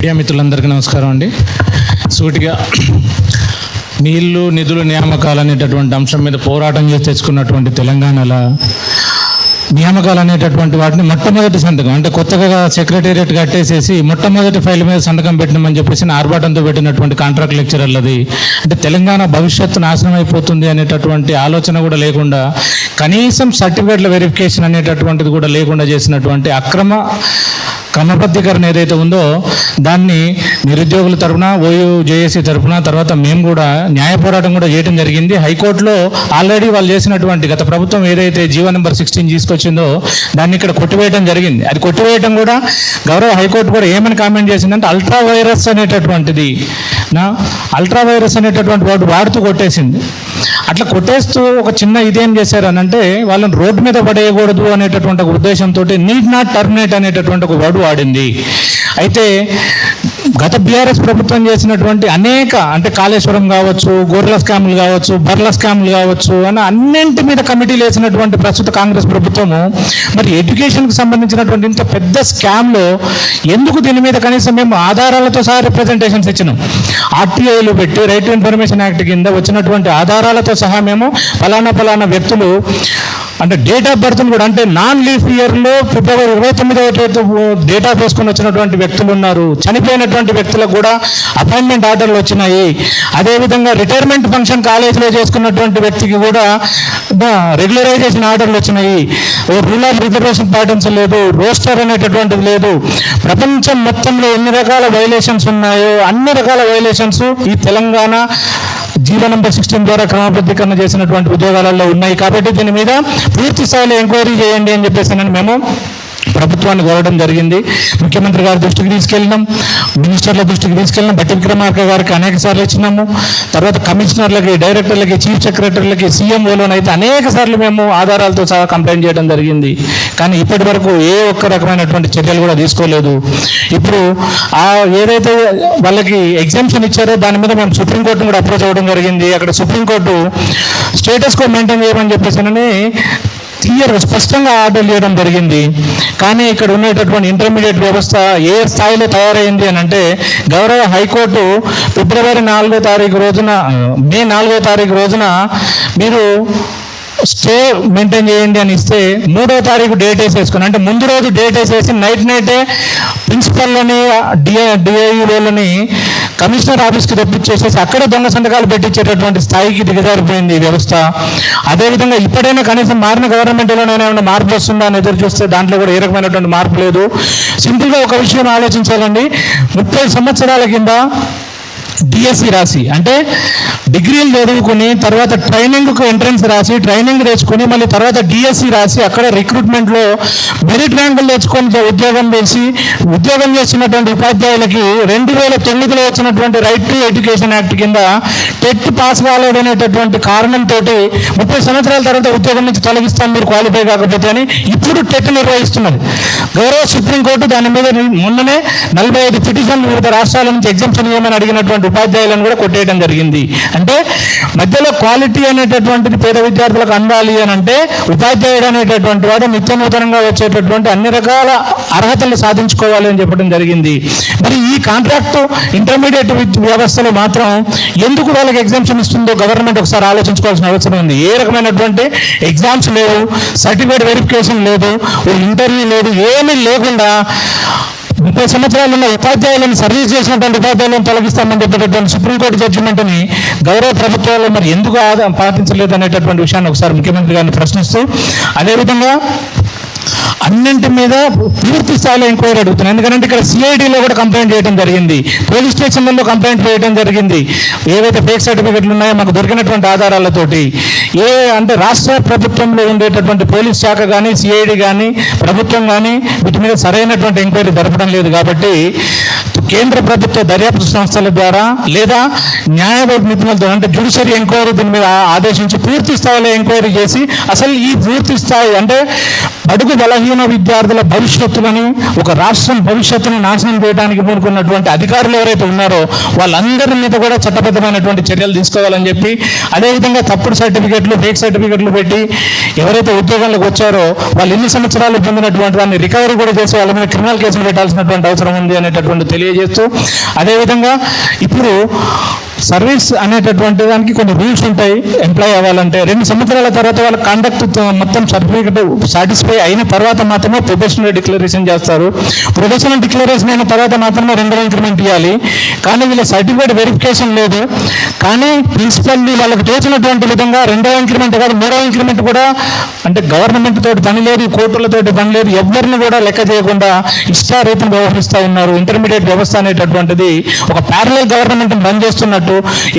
Media మిత్రులందరికీ నమస్కారం అండి. సూటిగా నీళ్లు నిధులు నియామకాలు అనేటటువంటి అంశం మీద పోరాటం చేసి తెచ్చుకున్నటువంటి తెలంగాణలో నియామకాలు అనేటటువంటి వాటిని మొట్టమొదటి సంతకం అంటే కొత్తగా సెక్రటేరియట్ కట్టేసేసి మొట్టమొదటి ఫైల్ మీద సంతకం పెట్టినామని చెప్పేసి ఆర్భాటంతో పెట్టినటువంటి కాంట్రాక్ట్ లెక్చరర్లది. అంటే తెలంగాణ భవిష్యత్తు నాశనం అయిపోతుంది అనేటటువంటి ఆలోచన కూడా లేకుండా, కనీసం సర్టిఫికేట్ల వెరిఫికేషన్ అనేటటువంటిది కూడా లేకుండా చేసినటువంటి అక్రమ క్రమబద్ధీకరణ ఏదైతే ఉందో దాన్ని నిరుద్యోగుల తరఫున, ఓయూ జేఏసీ తరఫున, తర్వాత మేము కూడా న్యాయ పోరాటం కూడా చేయడం జరిగింది. హైకోర్టులో ఆల్రెడీ వాళ్ళు చేసినటువంటి గత ప్రభుత్వం ఏదైతే జీవో నెంబర్ 16 తీసుకొచ్చిందో దాన్ని ఇక్కడ కొట్టివేయడం జరిగింది. అది కొట్టివేయడం కూడా గౌరవ హైకోర్టు కూడా ఏమని కామెంట్ చేసిందంటే అల్ట్రా వైరస్ అనేటటువంటిది వాడు వాడుతూ కొట్టేసింది. అట్లా కొట్టేస్తూ ఒక చిన్న ఇదేం చేశారు అని అంటే వాళ్ళని రోడ్డు మీద పడేయకూడదు అనేటటువంటి ఒక ఉద్దేశంతో నీడ్ నాట్ టర్మినేట్ అనేటటువంటి ఒక వర్డ్ వాడింది. అయితే గత బీఆర్ఎస్ ప్రభుత్వం చేసినటువంటి అనేక అంటే కాళేశ్వరం కావచ్చు, గొర్రెల స్కాములు కావచ్చు, బర్ల స్కాములు కావచ్చు అని అన్నింటి మీద కమిటీలు వేసినటువంటి ప్రస్తుత కాంగ్రెస్ ప్రభుత్వము మరి ఎడ్యుకేషన్కి సంబంధించినటువంటి ఇంత పెద్ద స్కామ్లో ఎందుకు దీని మీద కనీసం మేము ఆధారాలతో సహా రిప్రజెంటేషన్స్ ఇచ్చినాం. ఆర్టీఐలు పెట్టి రైట్ టు ఇన్ఫర్మేషన్ యాక్ట్ కింద వచ్చినటువంటి ఆధారాలతో సహా మేము ఫలానా వ్యక్తులు అంటే డేట్ ఆఫ్ బర్త్ను కూడా అంటే నాన్ లీఫ్ ఇయర్లో ఫిబ్రవరి 29వ డేట్ ఆఫ్ వేసుకొని వచ్చినటువంటి వ్యక్తులు ఉన్నారు. చనిపోయినటువంటి వ్యక్తులకు కూడా అపాయింట్మెంట్ ఆర్డర్లు వచ్చినాయి. అదేవిధంగా రిటైర్మెంట్ ఫంక్షన్ కాలేజీలో చేసుకున్నటువంటి వ్యక్తికి కూడా రెగ్యులరైజేషన్ ఆర్డర్లు వచ్చినాయి. రూల్ ఆఫ్ రిజర్వేషన్ పాటించలేదు, రోస్టర్ అనేటటువంటిది లేదు. ప్రపంచం మొత్తంలో ఎన్ని రకాల వైలేషన్స్ ఉన్నాయో అన్ని రకాల వైలేషన్స్ ఈ తెలంగాణ జీవో నెంబర్ 16 ద్వారా క్రమబద్ధీకరణ చేసినటువంటి ఉద్యోగాలలో ఉన్నాయి. కాబట్టి దీని మీద పూర్తి స్థాయిలో ఎంక్వైరీ చేయండి అని చెప్పేసి మేము ప్రభుత్వాన్ని కోరడం జరిగింది. ముఖ్యమంత్రి గారి దృష్టికి తీసుకెళ్ళినాం, మినిస్టర్ల దృష్టికి తీసుకెళ్ళినాం, బట్టి విక్రమార్క గారికి అనేక సార్లు ఇచ్చినాము. తర్వాత కమిషనర్లకి, డైరెక్టర్లకి, చీఫ్ సెక్రటరీలకి, సీఎంఓలోనైతే అనేక సార్లు మేము ఆధారాలతో సహా కంప్లైంట్ చేయడం జరిగింది. కానీ ఇప్పటి వరకు ఏ ఒక్క రకమైనటువంటి చర్యలు కూడా తీసుకోలేదు. ఇప్పుడు ఏదైతే వాళ్ళకి ఎగ్జామ్షన్ ఇచ్చారో దాని మీద మేము సుప్రీంకోర్టును కూడా అప్రోచ్ అవ్వడం జరిగింది. అక్కడ సుప్రీంకోర్టు స్టేటస్ కో మెయింటైన్ చేయమని చెప్పేసి స్పష్టంగా ఆర్డర్ చేయడం జరిగింది. కానీ ఇక్కడ ఉన్నటువంటి ఇంటర్మీడియట్ వ్యవస్థ ఏ స్థాయిలో తయారైంది అని అంటే గౌరవ హైకోర్టు ఫిబ్రవరి 4వ తారీఖు రోజున మే 4వ తారీఖు రోజున మీరు స్టే మెయింటైన్ చేయండి అని ఇస్తే 3వ తారీఖు డేట్ వేసేసుకుని అంటే ముందు రోజు డేట్ వేసేసి నైటే ప్రిన్సిపల్ని డిఐఈలోని కమిషనర్ ఆఫీస్కి తెప్పించేసేసి అక్కడే దొంగ సంతకాలు పెట్టించేటటువంటి స్థాయికి దిగజారిపోయింది ఈ వ్యవస్థ. అదేవిధంగా ఇప్పుడైనా కనీసం మారిన గవర్నమెంట్లోనైనా ఏమైనా మార్పు వస్తుందా అని ఎదురు చూస్తే దాంట్లో కూడా ఏ రకమైనటువంటి మార్పు లేదు. సింపుల్గా ఒక విషయం ఆలోచించాలండి. 30 సంవత్సరాల కింద డిఎస్సి రాసి అంటే డిగ్రీలు చదువుకుని తర్వాత ట్రైనింగ్కు ఎంట్రన్స్ రాసి ట్రైనింగ్ తెచ్చుకొని మళ్ళీ తర్వాత డిఎస్సి రాసి అక్కడ రిక్రూట్మెంట్లో మెరిట్ ర్యాంకులు తెచ్చుకొని ఉద్యోగం చేసినటువంటి ఉపాధ్యాయులకి 2009లో వచ్చినటువంటి రైట్ టు ఎడ్యుకేషన్ యాక్ట్ కింద టెట్ పాస్ కాలేదనేటటువంటి కారణంతో 30 సంవత్సరాల తర్వాత ఉద్యోగం నుంచి తొలగిస్తాను మీరు క్వాలిఫై కాకపోతే అని ఇప్పుడు టెట్ నిర్వహిస్తున్నది. గౌరవ సుప్రీంకోర్టు దాని మీద మొన్ననే 45 పిటిషన్లు వివిధ రాష్ట్రాల నుంచి ఎగ్జామ్షన్ చేయమని అడిగినటువంటి ఉపాధ్యాయులను కూడా కొట్టేయడం జరిగింది. అంటే మధ్యలో క్వాలిటీ అనేటటువంటిది పేద విద్యార్థులకు అందాలి అని అంటే ఉపాధ్యాయుడు అనేటటువంటి వాడు నిత్య నూతనంగా వచ్చేటటువంటి అన్ని రకాల అర్హతలు సాధించుకోవాలి అని చెప్పడం జరిగింది. మరి ఈ కాంట్రాక్ట్ ఇంటర్మీడియట్ వ్యవస్థలో మాత్రం ఎందుకు వాళ్ళకి ఎగ్జామ్షన్ ఇస్తుందో గవర్నమెంట్ ఒకసారి ఆలోచించుకోవాల్సిన అవసరం ఉంది. ఏ రకమైనటువంటి ఎగ్జామ్స్ లేవు, సర్టిఫికేట్ వెరిఫికేషన్ లేదు, ఇంటర్వ్యూ లేదు, ఏమీ లేకుండా 30 సంవత్సరాలు ఉన్న ఉపాధ్యాయులను సర్వీస్ చేసినటువంటి ఉపాధ్యాయులను తొలగిస్తామని చెప్పేటటువంటి సుప్రీంకోర్టు జడ్జిమెంట్ని గౌరవ ప్రభుత్వాలు మరి ఎందుకు పాటించలేదు అనేటటువంటి విషయాన్ని ఒకసారి ముఖ్యమంత్రి గారిని ప్రశ్నిస్తూ అదేవిధంగా అన్నింటి మీద పూర్తి స్థాయిలో ఎంక్వైరీ అడుగుతున్నాను. ఎందుకంటే ఇక్కడ సిఐడిలో కూడా కంప్లైంట్ చేయడం జరిగింది, పోలీస్ స్టేషన్లలో కంప్లైంట్ చేయడం జరిగింది. ఏవైతే ఫేక్ సర్టిఫికెట్లు ఉన్నాయో మాకు దొరికినటువంటి ఆధారాలతోటి అంటే రాష్ట్ర ప్రభుత్వంలో ఉండేటటువంటి పోలీస్ శాఖ కానీ సిఐడి కానీ ప్రభుత్వం కానీ వీటి మీద సరైనటువంటి ఎంక్వైరీ జరపడం లేదు. కాబట్టి కేంద్ర ప్రభుత్వ దర్యాప్తు సంస్థల ద్వారా లేదా న్యాయ నిపుణులతో అంటే జ్యుడిషియరీ ఎంక్వైరీ దీని మీద ఆదేశించి పూర్తి స్థాయిలో ఎంక్వైరీ చేసి అసలు ఈ పూర్తి స్థాయి అంటే బడుగు బలహీన విద్యార్థుల భవిష్యత్తులని, ఒక రాష్ట్రం భవిష్యత్తును నాశనం చేయడానికి పూనుకున్నటువంటి అధికారులు ఎవరైతే ఉన్నారో వాళ్ళందరి మీద కూడా చట్టబద్ధమైనటువంటి చర్యలు తీసుకోవాలని చెప్పి, అదేవిధంగా తప్పుడు సర్టిఫికెట్లు, ఫేక్ సర్టిఫికెట్లు పెట్టి ఎవరైతే ఉద్యోగాలకు వచ్చారో వాళ్ళు ఎన్ని సంవత్సరాలు పొందినటువంటి దాన్ని రికవరీ కూడా చేసి వాళ్ళ మీద క్రిమినల్ కేసులు పెట్టాల్సినటువంటి అవసరం ఉంది అనేటటువంటి తెలియజేస్తూ, అదేవిధంగా ఇప్పుడు సర్వీస్ అనేటటువంటి దానికి కొన్ని రూల్స్ ఉంటాయి. ఎంప్లాయ్ అవ్వాలంటే 2 సంవత్సరాల తర్వాత వాళ్ళ కాండక్ట్ మొత్తం సర్టిఫికెట్ సాటిస్ఫై అయిన తర్వాత మాత్రమే ప్రొఫెషనల్ డిక్లరేషన్ చేస్తారు. ప్రొఫెషనల్ డిక్లరేషన్ అయిన తర్వాత మాత్రమే 2వ ఇంక్రిమెంట్ ఇవ్వాలి. కానీ వీళ్ళ సర్టిఫికేట్ వెరిఫికేషన్ లేదు. కానీ ప్రిన్సిపల్ని వాళ్ళకి తోచినటువంటి విధంగా 2వ ఇంక్రిమెంట్ కాదు 3వ ఇంక్రిమెంట్ కూడా, అంటే గవర్నమెంట్ తోటి పని లేదు, కోర్టులతోటి పని లేదు, ఎవరిని కూడా లెక్క చేయకుండా ఇష్టారీతిని వ్యవహరిస్తూ ఉన్నారు. ఇంటర్మీడియట్ వ్యవస్థ అనేటటువంటిది ఒక ప్యారలల్ గవర్నమెంట్ రన్ చేస్తున్నట్టు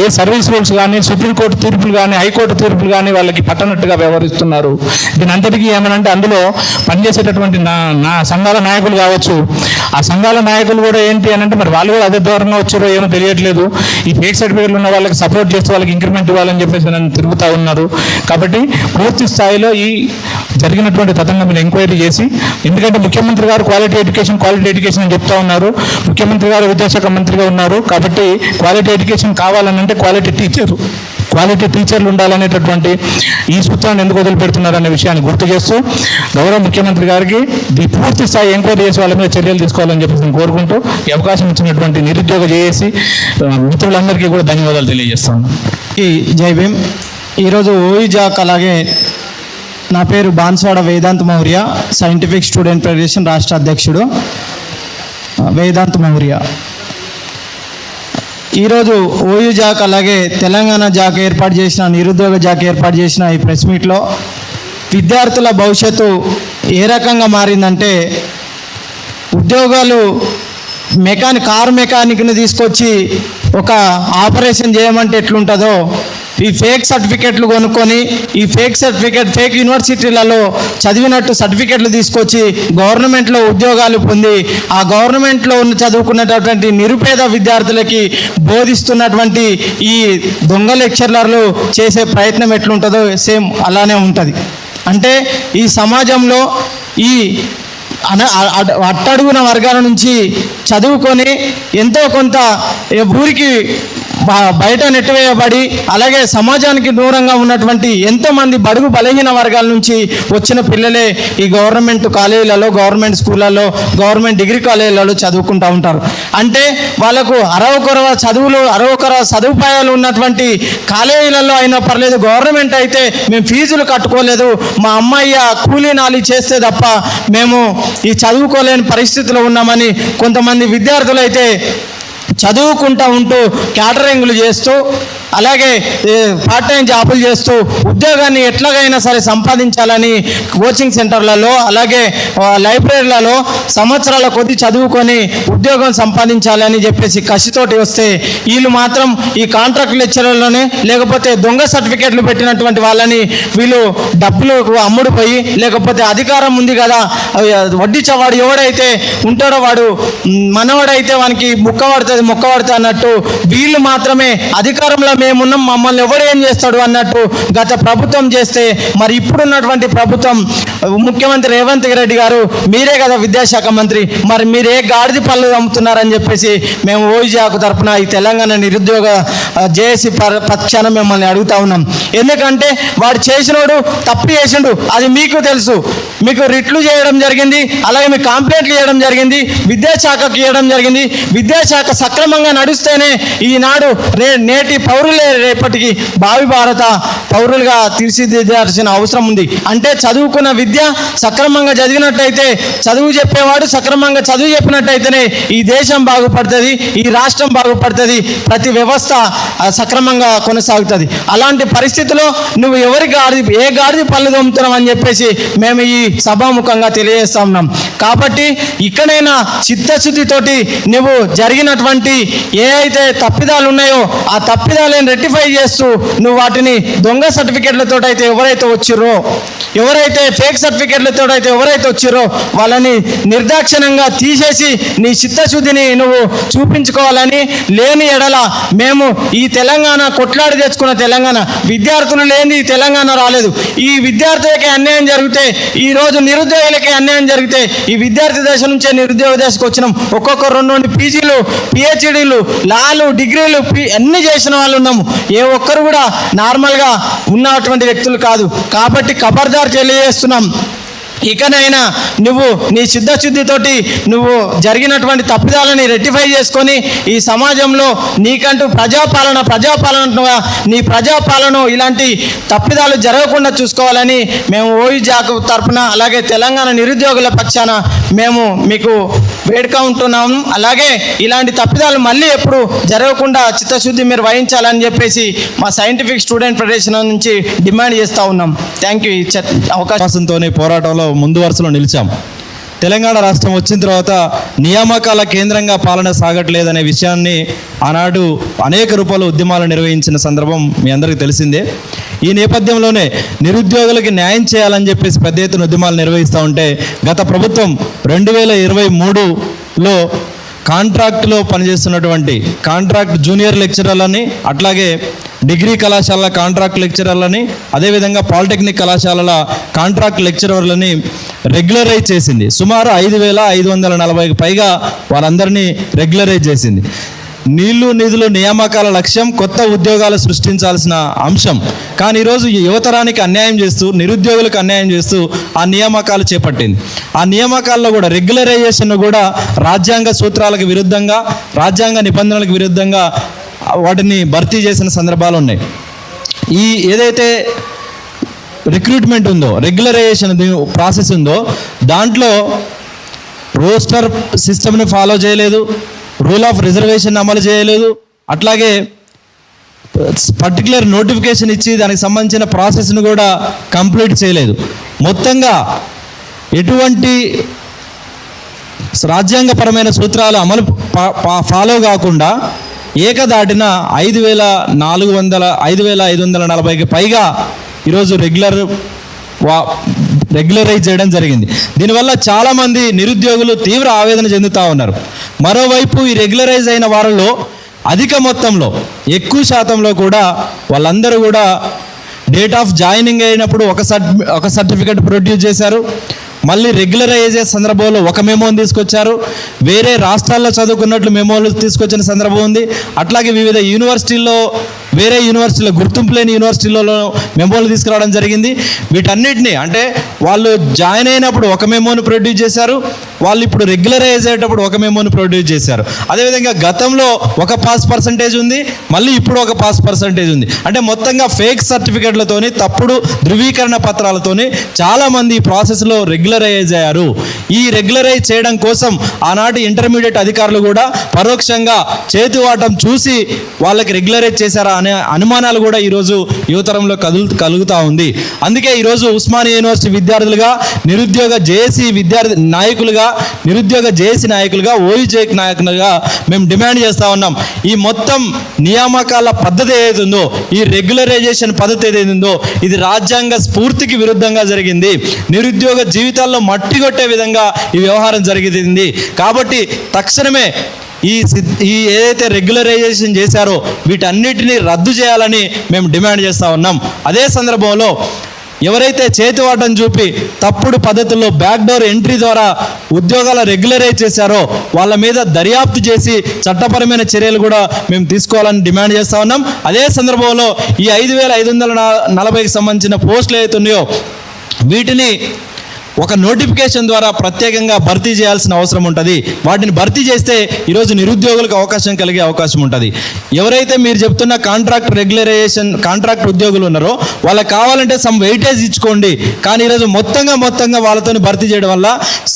ఏ సర్వీస్ రూల్స్ కానీ, సుప్రీంకోర్టు తీర్పులు కానీ, హైకోర్టు తీర్పులు కానీ వాళ్ళకి పట్టనట్టుగా వ్యవహరిస్తున్నారు. దీని అంతటికీ ఏమనంటే అందులో పనిచేసేటటువంటి నా సంఘాల నాయకులు కావచ్చు, ఆ సంఘాల నాయకులు కూడా ఏంటి అని అంటే మరి వాళ్ళు కూడా అదే దూరంగా వచ్చారో ఏమో తెలియట్లేదు. ఈ ఫేక్ సర్టిఫికేట్లు ఉన్న వాళ్ళకి సపోర్ట్ చేస్తూ వాళ్ళకి ఇంక్రిమెంట్ ఇవ్వాలని చెప్పేసి నన్ను తిరుగుతూ ఉన్నారు. కాబట్టి పూర్తి స్థాయిలో ఈ జరిగినటువంటి తతంగం మీద ఎంక్వైరీ చేసి, ఎందుకంటే ముఖ్యమంత్రి గారు క్వాలిటీ ఎడ్యుకేషన్ అని చెప్తా ఉన్నారు. ముఖ్యమంత్రి గారు విద్యాశాఖ మంత్రిగా ఉన్నారు. కాబట్టి క్వాలిటీ ఎడ్యుకేషన్ కావాలనంటే క్వాలిటీ టీచర్లు ఉండాలనేటటువంటి ఈ సూత్రాన్ని ఎందుకు వదిలిపెడుతున్నారు అనే విషయాన్ని గుర్తు చేస్తూ, గౌరవ ముఖ్యమంత్రి గారికి పూర్తి స్థాయి ఎంక్వైరీ చేసి వాళ్ళ మీద చర్యలు తీసుకోవాలని చెప్పేసి నేను కోరుకుంటూ, ఈ అవకాశం ఇచ్చినటువంటి నిరుద్యోగ చేసి మిత్రులందరికీ కూడా ధన్యవాదాలు తెలియజేస్తాను. జై భీమ్. ఈరోజు ఓయిజాక్, అలాగే నా పేరు Banswada Vedant Maurya, scientific student federation రాష్ట్ర అధ్యక్షుడు వేదాంత్ మౌర్య. ఈరోజు ఓయూ జాక్ అలాగే తెలంగాణ జాక్ ఏర్పాటు చేసిన, నిరుద్యోగ జాక్ ఏర్పాటు చేసిన ఈ ప్రెస్ మీట్లో విద్యార్థుల భవిష్యత్తు ఏ రకంగా మారిందంటే, ఉద్యోగాలు కారు మెకానిక్ని తీసుకొచ్చి ఒక ఆపరేషన్ చేయమంటే ఎట్లుంటుందో, ఈ ఫేక్ సర్టిఫికెట్లు కొనుక్కొని ఈ ఫేక్ యూనివర్సిటీలలో చదివినట్టు సర్టిఫికెట్లు తీసుకొచ్చి గవర్నమెంట్లో ఉద్యోగాలు పొంది ఆ గవర్నమెంట్లో చదువుకున్నటువంటి నిరుపేద విద్యార్థులకి బోధిస్తున్నటువంటి ఈ దొంగ లెక్చరర్లు చేసే ప్రయత్నం ఎట్లుంటుందో సేమ్ అలానే ఉంటుంది. అంటే ఈ సమాజంలో ఈ అట్టడుగున వర్గాల నుంచి చదువుకొని ఎంతో కొంత ఊరికి బయట నెట్టివేయబడి, అలాగే సమాజానికి దూరంగా ఉన్నటువంటి ఎంతోమంది బడుగు బలహీన వర్గాల నుంచి వచ్చిన పిల్లలే ఈ గవర్నమెంట్ కాలేజీలలో, గవర్నమెంట్ స్కూళ్ళలో, గవర్నమెంట్ డిగ్రీ కాలేజీలలో చదువుకుంటూ ఉంటారు. అంటే వాళ్ళకు అరవకొర సదుపాయాలు ఉన్నటువంటి కాలేజీలలో అయినా పర్లేదు, గవర్నమెంట్ అయితే మేము ఫీజులు కట్టుకోలేదు, మా అమ్మాయి కూలీ నాలి చేస్తే తప్ప మేము ఈ చదువుకోలేని పరిస్థితిలో ఉన్నామని కొంతమంది విద్యార్థులు అయితే చదువుకుంటూ ఉంటూ క్యాటరింగ్లు చేస్తూ, అలాగే పార్ట్ టైం జాబులు చేస్తూ ఉద్యోగాన్ని ఎట్లాగైనా సరే సంపాదించాలని కోచింగ్ సెంటర్లలో, అలాగే లైబ్రరీలలో సంవత్సరాల కొద్ది చదువుకొని ఉద్యోగం సంపాదించాలని చెప్పేసి కసితోటి వస్తే, వీళ్ళు మాత్రం ఈ కాంట్రాక్ట్ లెక్చరర్లోనే లేకపోతే దొంగ సర్టిఫికెట్లు పెట్టినటువంటి వాళ్ళని వీళ్ళు డబ్బులు అమ్ముడుపోయి, లేకపోతే అధికారం ఉంది కదా వడ్డీ చవాడు ఎవడైతే ఉంటాడో వాడు మనవాడైతే వానికి మొక్క పడుతుంది అన్నట్టు, వీళ్ళు మాత్రమే అధికారంలో మేమున్నాం, మమ్మల్ని ఎవడేం చేస్తాడు అన్నట్టు గత ప్రభుత్వం చేస్తే, మరి ఇప్పుడున్నటువంటి ప్రభుత్వం ముఖ్యమంత్రి రేవంత్ రెడ్డి గారు మీరే కదా విద్యాశాఖ మంత్రి, మరి మీరు ఏ గాడిది పళ్ళు అమ్ముతున్నారని చెప్పేసి మేము ఓయిజాకు తరఫున ఈ తెలంగాణ నిరుద్యోగ జేఏసీ పక్షాన మిమ్మల్ని అడుగుతా ఉన్నాం. ఎందుకంటే వాడు చేసినోడు తప్పు చేసిండు, అది మీకు తెలుసు. మీకు రిట్లు చేయడం జరిగింది, అలాగే మీకు కంప్లైంట్లు చేయడం జరిగింది, విద్యాశాఖకి ఇవ్వడం జరిగింది. విద్యాశాఖ సక్రమంగా నడుస్తేనే ఈనాడు నేటి పౌరులే రేపటికి భావి భారత పౌరులుగా తీర్చిదిద్దాల్సిన అవసరం ఉంది. అంటే చదువుకున్న విద్య సక్రమంగా చదివినట్టయితే, చదువు చెప్పేవాడు సక్రమంగా చదువు చెప్పినట్టయితేనే ఈ దేశం బాగుపడుతుంది, ఈ రాష్ట్రం బాగుపడుతుంది, ప్రతి వ్యవస్థ సక్రమంగా కొనసాగుతుంది. అలాంటి పరిస్థితిలో నువ్వు ఏ గాడిది పళ్ళు దొమ్ముతున్నావు అని చెప్పేసి మేము ఈ సభాముఖంగా తెలియజేస్తా ఉన్నాం. కాబట్టి ఇక్కడైనా చిత్తశుద్ధితోటి నువ్వు జరిగినటువంటి ఏ అయితే తప్పిదాలు ఉన్నాయో ఆ తప్పిదాలు వాటిని రెక్టిఫై చేస్తూ నువ్వు వాటిని దొంగ సర్టిఫికెట్లతో అయితే ఎవరైతే వచ్చిర్రో, ఎవరైతే ఫేక్ సర్టిఫికెట్లతో అయితే ఎవరైతే వచ్చిర్రో వాళ్ళని నిర్దాక్షిణ్యంగా తీసేసి నీ చిత్తశుద్ధిని నువ్వు చూపించుకోవాలని, లేని ఎడల మేము ఈ తెలంగాణ కొట్లాడి తెచ్చుకున్న తెలంగాణ, విద్యార్థులు లేని ఈ తెలంగాణ రాలేదు. ఈ విద్యార్థులకి అన్యాయం జరిగితే, ఈరోజు నిరుద్యోగులకి అన్యాయం జరిగితే, ఈ విద్యార్థి దశ నుంచే నిరుద్యోగ దశకు వచ్చినాం. ఒక్కొక్క 2 పీజీలు, పిహెచ్డీలు, లాలు, డిగ్రీలు అన్నీ చేసిన వాళ్ళు ఉన్నాము. ఏ ఒక్కరు కూడా నార్మల్గా ఉన్నటువంటి వ్యక్తులు కాదు. కాబట్టి ఖబర్దార్ తెలియజేస్తున్నాం, ఇకనైనా నువ్వు నీ సిద్ధశుద్ధితోటి నువ్వు జరిగినటువంటి తప్పిదాలని రెక్టిఫై చేసుకొని ఈ సమాజంలో నీకంటూ ప్రజాపాలన నీ ప్రజాపాలన ఇలాంటి తప్పిదాలు జరగకుండా చూసుకోవాలని మేము ఓయిజాక్ తరపున, అలాగే తెలంగాణ నిరుద్యోగుల పక్షాన మేము మీకు వేడుకుంటున్నాము. అలాగే ఇలాంటి తప్పిదాలు మళ్ళీ ఎప్పుడు జరగకుండా చిత్తశుద్ధి మీరు వహించాలని చెప్పేసి మా సైంటిఫిక్ స్టూడెంట్ ఫెడరేషన్ నుంచి డిమాండ్ చేస్తూ ఉన్నాం. Thank you. అవకాశంతోనే పోరాటంలో ముందు వరుసలో నిలిచాం. తెలంగాణ రాష్ట్రం వచ్చిన తర్వాత నియామకాల కేంద్రంగా పాలన సాగట్లేదనే విషయాన్ని ఆనాడు అనేక రూపాయల ఉద్యమాలు నిర్వహించిన సందర్భం మీ అందరికీ తెలిసిందే. ఈ నేపథ్యంలోనే నిరుద్యోగులకి న్యాయం చేయాలని చెప్పేసి పెద్ద ఎత్తున ఉద్యమాలు నిర్వహిస్తూ ఉంటే గత ప్రభుత్వం 2023లో కాంట్రాక్ట్లో పనిచేస్తున్నటువంటి కాంట్రాక్ట్ జూనియర్ లెక్చరర్లని, అట్లాగే డిగ్రీ కళాశాలల కాంట్రాక్ట్ లెక్చరర్లని, అదేవిధంగా పాలిటెక్నిక్ కళాశాలల కాంట్రాక్ట్ లెక్చరర్లని రెగ్యులరైజ్ చేసింది. సుమారు 5,540కి పైగా వాళ్ళందరినీ రెగ్యులరైజ్ చేసింది. నీళ్లు నిధులు నియామకాల లక్ష్యం కొత్త ఉద్యోగాలు సృష్టించాల్సిన అంశం. కానీ ఈరోజు యువతరానికి అన్యాయం చేస్తూ, నిరుద్యోగులకు అన్యాయం చేస్తూ ఆ నియామకాలు చేపట్టింది. ఆ నియామకాల్లో కూడా రెగ్యులరైజేషన్ కూడా రాజ్యాంగ సూత్రాలకు విరుద్ధంగా, రాజ్యాంగ నిబంధనలకు విరుద్ధంగా వాటిని భర్తీ చేసిన సందర్భాలు ఉన్నాయి. ఈ ఏదైతే రిక్రూట్మెంట్ ఉందో, రెగ్యులరైజేషన్ ప్రాసెస్ ఉందో, దాంట్లో రోస్టర్ సిస్టమ్ని ఫాలో చేయలేదు, రూల్ ఆఫ్ రిజర్వేషన్ అమలు చేయలేదు, అట్లాగే పర్టికులర్ నోటిఫికేషన్ ఇచ్చి దానికి సంబంధించిన ప్రాసెస్ను కూడా కంప్లీట్ చేయలేదు. మొత్తంగా ఎటువంటి రాజ్యాంగపరమైన సూత్రాలు అమలు ఫాలో కాకుండా ఏకదాటిన 5,540కి పైగా ఈరోజు రెగ్యులరైజ్ చేయడం జరిగింది. దీనివల్ల చాలామంది నిరుద్యోగులు తీవ్ర ఆవేదన చెందుతూ ఉన్నారు. మరోవైపు ఈ రెగ్యులరైజ్ అయిన వారిలో అధిక మొత్తంలో, ఎక్కువ శాతంలో కూడా వాళ్ళందరూ కూడా డేట్ ఆఫ్ జాయినింగ్ అయినప్పుడు ఒక సర్టిఫికెట్ ప్రొడ్యూస్ చేశారు. మళ్ళీ రెగ్యులరైజ్ అయ్యే సందర్భంలో ఒక మెమోని తీసుకొచ్చారు. వేరే రాష్ట్రాల్లో చదువుకున్నట్లు మెమోలు తీసుకొచ్చిన సందర్భం ఉంది. అట్లాగే వివిధ యూనివర్సిటీల్లో, వేరే యూనివర్సిటీలో, గుర్తింపు లేని యూనివర్సిటీలలో మెమోలు తీసుకురావడం జరిగింది. వీటన్నిటిని అంటే వాళ్ళు జాయిన్ అయినప్పుడు ఒక మెమోని ప్రొడ్యూస్ చేశారు, వాళ్ళు ఇప్పుడు రెగ్యులరైజ్ అయ్యేటప్పుడు ఒక మెమోని ప్రొడ్యూస్ చేశారు. అదేవిధంగా గతంలో ఒక పాస్ పర్సంటేజ్ ఉంది, మళ్ళీ ఇప్పుడు ఒక పాస్ పర్సంటేజ్ ఉంది. అంటే మొత్తంగా ఫేక్ సర్టిఫికెట్లతోని, తప్పుడు ధృవీకరణ పత్రాలతోని చాలామంది ఈ ప్రాసెస్లో రెగ్యులరైజ్ అయ్యారు. ఈ రెగ్యులరైజ్ చేయడం కోసం ఆనాటి ఇంటర్మీడియట్ అధికారులు కూడా పరోక్షంగా చేతివాటం చూసి వాళ్ళకి రెగ్యులరైజ్ చేశారా అనే అనుమానాలు కూడా ఈరోజు యువతరంలో కలుగుతూ ఉంది. అందుకే ఈరోజు ఉస్మానియా యూనివర్సిటీ విద్యార్థులుగా, నిరుద్యోగ జేఏసీ విద్యార్థి నాయకులుగా, నిరుద్యోగ జేఏసీ నాయకులుగా, ఓయిజేక్ నాయకులుగా మేము డిమాండ్ చేస్తూ ఉన్నాం. ఈ మొత్తం నియామకాల పద్ధతి ఏదైతుందో, ఈ రెగ్యులరైజేషన్ పద్ధతి ఏదైతుందో, ఇది రాజ్యాంగ స్ఫూర్తికి విరుద్ధంగా జరిగింది. నిరుద్యోగ జీవితాల్లో మట్టి కొట్టే విధంగా ఈ వ్యవహారం జరిగింది. కాబట్టి తక్షణమే ఈ ఏదైతే రెగ్యులరైజేషన్ చేశారో వీటన్నిటిని రద్దు చేయాలని మేము డిమాండ్ చేస్తూ ఉన్నాం. అదే సందర్భంలో ఎవరైతే చేతివాటం చూపి తప్పుడు పద్ధతుల్లో బ్యాక్డోర్ ఎంట్రీ ద్వారా ఉద్యోగాల రెగ్యులరైజ్ చేశారో వాళ్ళ మీద దర్యాప్తు చేసి చట్టపరమైన చర్యలు కూడా మేము తీసుకోవాలని డిమాండ్ చేస్తూ ఉన్నాం. అదే సందర్భంలో ఈ 5,540కి సంబంధించిన పోస్టులు ఏవైతే ఉన్నాయో వీటిని ఒక నోటిఫికేషన్ ద్వారా ప్రత్యేకంగా భర్తీ చేయాల్సిన అవసరం ఉంటుంది. వాటిని భర్తీ చేస్తే ఈరోజు నిరుద్యోగులకు అవకాశం కలిగే అవకాశం ఉంటుంది. ఎవరైతే మీరు చెప్తున్న కాంట్రాక్ట్ రెగ్యులరైజేషన్ కాంట్రాక్ట్ ఉద్యోగులు ఉన్నారో వాళ్ళకి కావాలంటే సమ్ వెయిటేజ్ ఇచ్చుకోండి. కానీ ఈరోజు మొత్తంగా వాళ్ళతో భర్తీ చేయడం వల్ల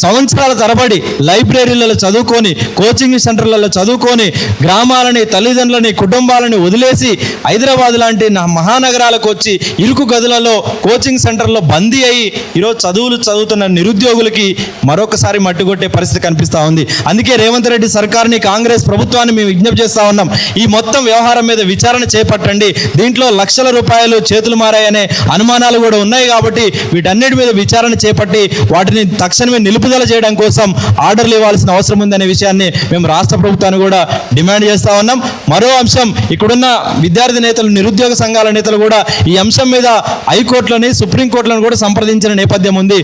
సంవత్సరాల తరబడి లైబ్రరీలలో చదువుకొని, కోచింగ్ సెంటర్లలో చదువుకొని, గ్రామాలని, తల్లిదండ్రులని, కుటుంబాలని వదిలేసి హైదరాబాద్ లాంటి మహానగరాలకు వచ్చి ఇరుకు గదులలో కోచింగ్ సెంటర్లో బందీ అయ్యి ఈరోజు చదువులు చదువుతున్న నిరుద్యోగులకి మరొకసారి మట్టుకొట్టే పరిస్థితి కనిపిస్తూ ఉంది. అందుకే రేవంత్ రెడ్డి సర్కార్ని, కాంగ్రెస్ ప్రభుత్వాన్ని మేము విజ్ఞప్తి చేస్తూ ఉన్నాం, ఈ మొత్తం వ్యవహారం మీద విచారణ చేపట్టండి. దీంట్లో లక్షల రూపాయలు చేతులు మారాయనే అనుమానాలు కూడా ఉన్నాయి కాబట్టి వీటన్నిటి మీద విచారణ చేపట్టి వాటిని తక్షణమే నిలుపుదల చేయడం కోసం ఆర్డర్లు ఇవ్వాల్సిన అవసరం ఉందనే విషయాన్ని మేము రాష్ట్ర ప్రభుత్వాన్ని కూడా డిమాండ్ చేస్తూ ఉన్నాం. మరో అంశం, ఇక్కడున్న విద్యార్థి నేతలు, నిరుద్యోగ సంఘాల నేతలు కూడా ఈ అంశం మీద హైకోర్టులని, సుప్రీంకోర్టులను కూడా సంప్రదించిన నేపథ్యం ఉంది.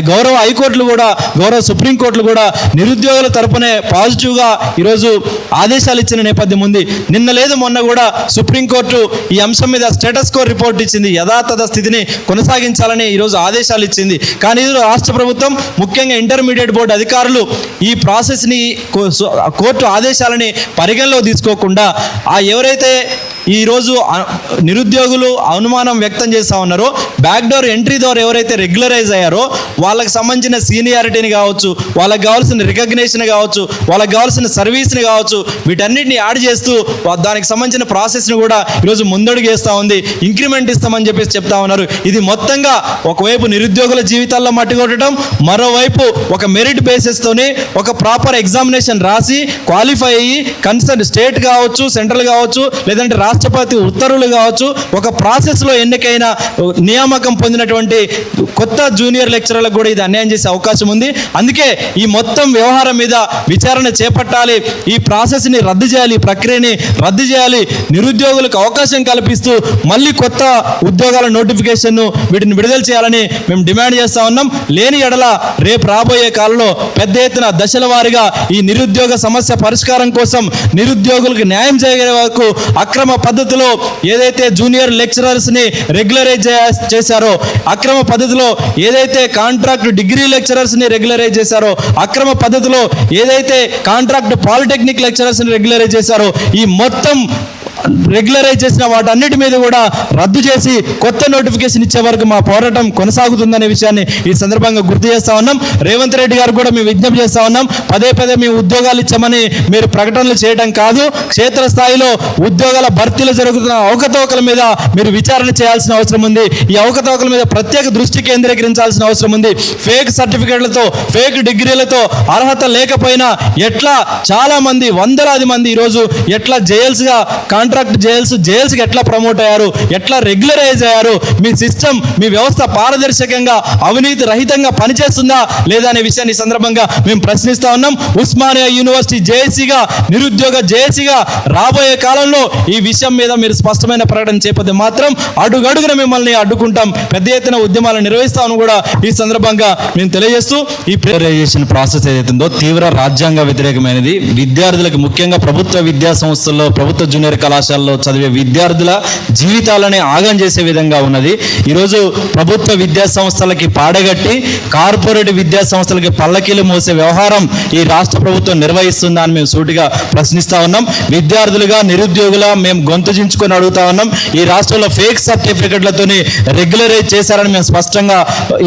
గౌరవ హైకోర్టులు కూడా, గౌరవ సుప్రీంకోర్టులు కూడా నిరుద్యోగుల తరపునే పాజిటివ్గా ఈరోజు ఆదేశాలు ఇచ్చిన నేపథ్యం ఉంది. నిన్న లేదు మొన్న కూడా సుప్రీంకోర్టు ఈ అంశం మీద స్టేటస్ కో రిపోర్ట్ ఇచ్చింది, యథాతథ స్థితిని కొనసాగించాలని ఈరోజు ఆదేశాలు ఇచ్చింది. కానీ రాష్ట్ర ప్రభుత్వం, ముఖ్యంగా ఇంటర్మీడియట్ బోర్డు అధికారులు ఈ ప్రాసెస్ని, కోర్టు ఆదేశాలని పరిగణలో తీసుకోకుండా ఎవరైతే ఈరోజు నిరుద్యోగులు అనుమానం వ్యక్తం చేస్తూ ఉన్నారో, బ్యాక్డోర్ ఎంట్రీ ద్వారా ఎవరైతే రెగ్యులరైజ్ అయ్యారో వాళ్ళకి సంబంధించిన సీనియారిటీని కావచ్చు, వాళ్ళకి కావాల్సిన రికగ్నేషన్ కావచ్చు, వాళ్ళకి కావాల్సిన సర్వీస్ని కావచ్చు, వీటన్నిటిని యాడ్ చేస్తూ దానికి సంబంధించిన ప్రాసెస్ని కూడా ఈరోజు ముందడుగు వేస్తూ ఉంది. ఇంక్రిమెంట్ ఇస్తామని చెప్పేసి చెప్తా ఉన్నారు. ఇది మొత్తంగా ఒకవైపు నిరుద్యోగుల జీవితాల్లో మట్టి కొట్టడం, మరోవైపు ఒక మెరిట్ బేసిస్తోని ఒక ప్రాపర్ ఎగ్జామినేషన్ రాసి క్వాలిఫై అయ్యి కన్సర్న్ స్టేట్ కావచ్చు, సెంట్రల్ కావచ్చు, లేదంటే రాష్ట్రపతి ఉత్తర్వులు కావచ్చు, ఒక ప్రాసెస్లో ఎన్నికైన నియామకం పొందినటువంటి కొత్త జూనియర్ లెక్చరర్లకు కూడా ఇది అన్యాయం చేసే అవకాశం ఉంది. అందుకే ఈ మొత్తం వ్యవహారం మీద విచారణ చేపట్టాలి, ఈ ప్రాసెస్ని రద్దు చేయాలి, ఈ ప్రక్రియని రద్దు చేయాలి, నిరుద్యోగులకు అవకాశం కల్పిస్తూ మళ్ళీ కొత్త ఉద్యోగాల నోటిఫికేషన్ను వీటిని విడుదల చేయాలని మేము డిమాండ్ చేస్తూ ఉన్నాం. లేని ఎడల రేపు రాబోయే కాలంలో పెద్ద ఎత్తున దశల వారీగా ఈ నిరుద్యోగ సమస్య పరిష్కారం కోసం, నిరుద్యోగులకు న్యాయం చేయగలిగే వరకు అక్రమ పద్ధతిలో ఏదైతే జూనియర్ లెక్చరర్స్ని రెగ్యులరైజ్ చేశారో, అక్రమ పద్ధతిలో ఏదైతే కాంట్రాక్ట్ డిగ్రీ లెక్చరర్స్ని రెగ్యులరైజ్ చేశారో, అక్రమ పద్ధతిలో ఏదైతే కాంట్రాక్ట్ పాలిటెక్నిక్ లెక్చరర్స్ని రెగ్యులరైజ్ చేశారో, ఈ మొత్తం రెగ్యులరైజ్ చేసిన వాటన్నిటి మీద కూడా రద్దు చేసి కొత్త నోటిఫికేషన్ ఇచ్చే వరకు మా పోరాటం కొనసాగుతుందనే విషయాన్ని ఈ సందర్భంగా గుర్తు చేస్తా ఉన్నాం. రేవంత్ రెడ్డి గారు కూడా మేము విజ్ఞప్తి చేస్తా ఉన్నాం, పదే పదే మేము ఉద్యోగాలు ఇచ్చామని మీరు ప్రకటనలు చేయడం కాదు, క్షేత్రస్థాయిలో ఉద్యోగాల భర్తీలు జరుగుతున్న అవకతవకల మీద మీరు విచారణ చేయాల్సిన అవసరం ఉంది. ఈ అవకతవకల మీద ప్రత్యేక దృష్టి కేంద్రీకరించాల్సిన అవసరం ఉంది. ఫేక్ సర్టిఫికేట్లతో, ఫేక్ డిగ్రీలతో అర్హత లేకపోయినా ఎట్లా చాలా మంది, వందలాది మంది ఈరోజు ఎట్లా జైల్స్గా, కాంట్రాక్ట్ జైల్స్కి ఎట్లా ప్రమోట్ అయ్యారు, ఎట్లా రెగ్యులరైజ్ అయ్యారు, మీ సిస్టమ్, మీ వ్యవస్థ పారదర్శకంగా, అవినీతి రహితంగా పనిచేస్తుందా లేదా అనే విషయాన్ని ఈ సందర్భంగా మేము ప్రశ్నిస్తా ఉన్నాం. ఉస్మానియా యూనివర్సిటీ జేఏసీగా, నిరుద్యోగ జేఏసీగా రాబోయే కాలంలో ఈ విషయం మీద మీరు స్పష్టమైన ప్రకటన చేపడితే మాత్రం అడుగడుగున మిమ్మల్ని అడ్డుకుంటాం, పెద్ద ఎత్తున ఉద్యమాలు నిర్వహిస్తామని కూడా ఈ సందర్భంగా మేము తెలియజేస్తూ, ఈ ప్రిపరేషన్ ప్రాసెస్ ఏదైతుందో తీవ్ర రాజ్యాంగ వ్యతిరేకమైనది. విద్యార్థులకు, ముఖ్యంగా ప్రభుత్వ విద్యా సంస్థల్లో, ప్రభుత్వ జూనియర్ కళాశాలలో చదివే విద్యార్థుల జీవితాలని ఆగం చేసే విధంగా ఉన్నది. ఈరోజు ప్రభుత్వ విద్యా సంస్థలకి పాడగట్టి కార్పొరేట్ విద్యా సంస్థలకి పల్లకీలు మోసే వ్యవహారం ఈ రాష్ట్ర ప్రభుత్వం నిర్వహిస్తుందా అని మేము సూటిగా ప్రశ్నిస్తా ఉన్నాం. విద్యార్థులుగా, నిరుద్యోగుల మేము గొంతు చించుకొని అడుగుతా ఉన్నాం. ఈ రాష్ట్రంలో ఫేక్ సర్టిఫికెట్లతోని రెగ్యులరైజ్ చేశారని మేము స్పష్టంగా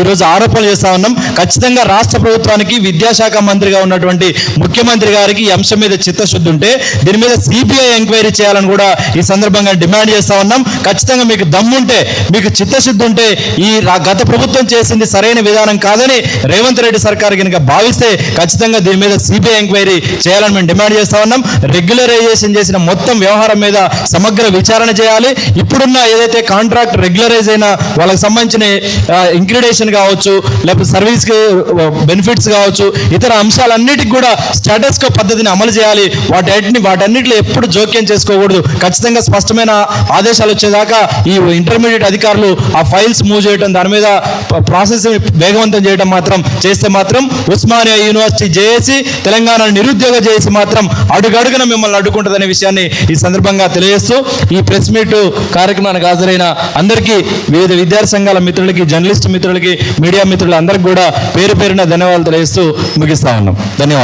ఈరోజు ఆరోపణలు చేస్తా ఉన్నాం. ఖచ్చితంగా రాష్ట్ర ప్రభుత్వానికి, విద్యాశాఖ మంత్రిగా ఉన్నటువంటి ముఖ్యమంత్రి గారికి ఈ అంశం మీద చిత్తశుద్ధి ఉంటే దీని మీద సిబిఐ ఎంక్వైరీ చేయాలని కూడా ఈ సందర్భంగా డిమాండ్ చేస్తా ఉన్నాం. ఖచ్చితంగా మీకు దమ్ముంటే, మీకు చిత్తశుద్ధి ఉంటే ఈ గత ప్రభుత్వం చేసింది సరైన విధానం కాదని రేవంత్ రెడ్డి సర్కార్ కనుక భావిస్తే ఖచ్చితంగా దీని మీద సిబిఐ ఎంక్వైరీ చేయాలని మేము డిమాండ్ చేస్తా ఉన్నాం. రెగ్యులరైజేషన్ చేసిన మొత్తం వ్యవహారం మీద సమగ్ర విచారణ చేయాలి. ఇప్పుడున్న ఏదైతే కాంట్రాక్ట్ రెగ్యులరైజ్ అయిన వాళ్ళకి సంబంధించిన ఇంక్రిడేషన్ కావచ్చు, లేకపోతే సర్వీస్ బెనిఫిట్స్ కావచ్చు, ఇతర అంశాలన్నిటికీ కూడా స్టేటస్ కో పద్ధతిని అమలు చేయాలి. వాటన్నిటిలో ఎప్పుడు జోక్యం చేసుకోకూడదు. ఖచ్చితంగా స్పష్టమైన ఆదేశాలు వచ్చేదాకా ఈ ఇంటర్మీడియట్ అధికారులు ఆ ఫైల్స్ మూవ్ చేయడం, దాని మీద ప్రాసెస్ వేగవంతం చేయడం చేస్తే మాత్రం ఉస్మానియా యూనివర్సిటీ జేఏసీ, తెలంగాణ నిరుద్యోగ జేఏసీ మాత్రం అడుగడుగున మిమ్మల్ని అడ్డుకుంటుందనే విషయాన్ని ఈ సందర్భంగా తెలియజేస్తూ, ఈ ప్రెస్ మీట్ కార్యక్రమానికి హాజరైన అందరికీ, వివిధ విద్యార్థి సంఘాల మిత్రులకి, జర్నలిస్ట్ మిత్రులకి, మీడియా మిత్రులు అందరికీ కూడా పేరు పేరున ధన్యవాదాలు తెలియజేస్తూ ముగిస్తా ఉన్నాం. ధన్యవాదాలు.